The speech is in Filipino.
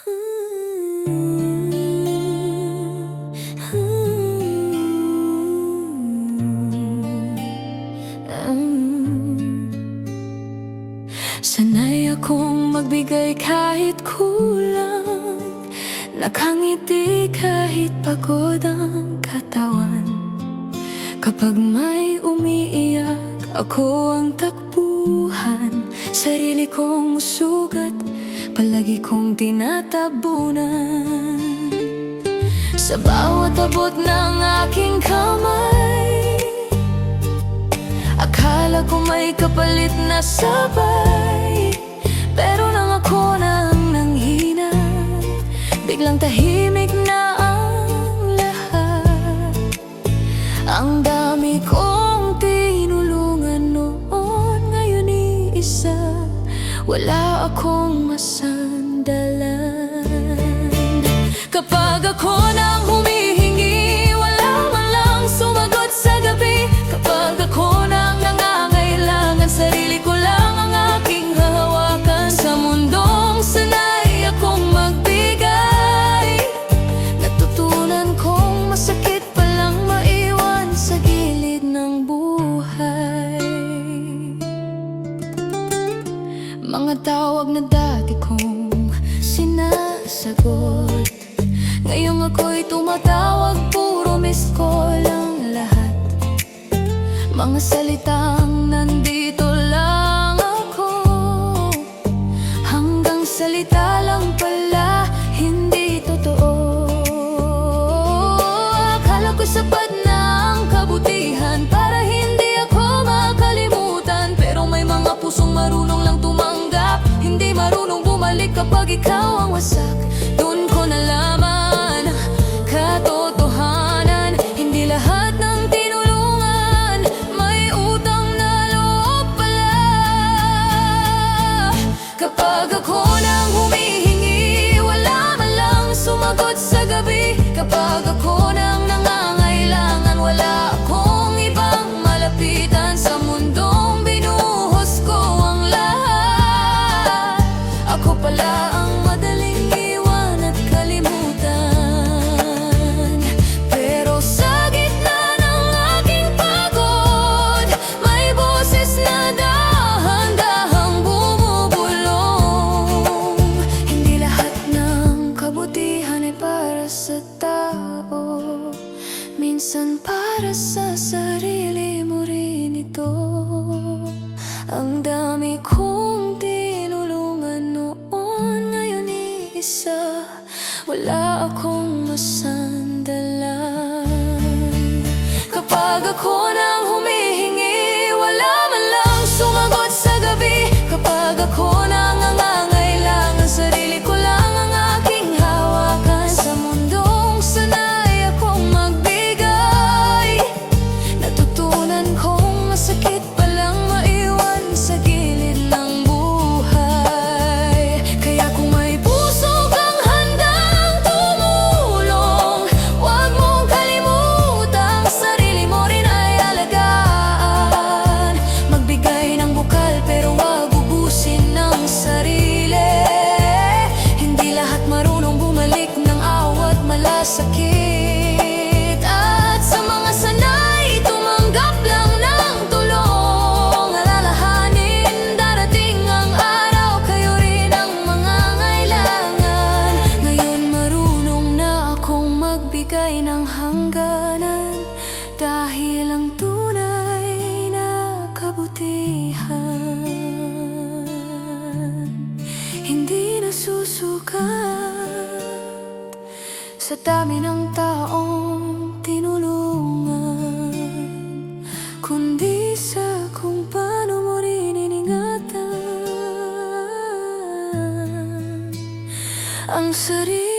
Sanay akong magbigay kahit kulang, nakangiti kahit pagod ang katawan. Kapag may umiiyak, ako ang takbuhan. Sarili kong sugat, palagi kong tinatabunan. Sa bawat abot ng aking kamay, akala ko may kapalit na sabay. Pero nang ako nang nanghina, biglang tahimik na ang lahat. Ang dami kong tinulungan noon, ngayon iisa, wala akong masandalan. Kapag ako nang humihingi, wala man lang sumagot sa gabi. Kapag ako nang nangangailangan, sarili ko lang ang aking hahawakan. Sa mundong sanay akong magbigay, natutunan kong masakit palang maiwan sa gilid ng buhay. Mga tawag na dati kong sinasagot, ngayong ako'y tumatawag, puro miss call ang lahat. Mga salitang nandito lang ako, hanggang salita lang pala, hindi totoo. Akala ko sapat na ang kabutihan para hindi ako makalimutan. Pero may mga pusong marunong lang tumanggap, hindi marunong bumalik kapag ikaw ang wasak. Doon ko nalaman katotohanan, hindi lahat ng tinulungan may utang na loob pala. Kapag ako nang humihingi, wala man lang sumagot sa gabi. Kapag ako nang nangangailangan, wala akong ibang malapitan. Sa mundong binuhos ko ang lahat, ako pala ang madaling iwan at kalimutan. Pero sa gitna ng aking pagod, may boses na dahan-dahang bumubulong. Hindi lahat ng kabutihan ay para sa tao, minsan para sa sarili mo rin ito. Ang dami kong tinulungan noon, ngayon iisa, wala akong masandalan. Kapag ako nang humihingi, wala man lang sumagot sa gabi. Kapag ako nang nangangailangan, sarili ko lang ang aking hawakan. Sa mundong sanay akong magbigay, natutunan kong masakit palang maiwan sa gilid ng buhay. Kaya kung may puso kang handang tumulong, huwag mong kalimutang sarili mo rin ay alagaan. Magbigay ng bukal pero huwag ubusin ng sarili. Hindi lahat marunong bumalik ng awat malasakit. At sa mga sanay tumanggap lang ng tulong, alalahanin darating ang araw, kayo rin ang mangangailangan. Ngayon marunong na akong magbigay ng hangganan, dahil ang tunay na kabutihan hindi nasusukat sa dami ng taong tinulungan, kundi sa kung paano mo rin iningatan ang sarili.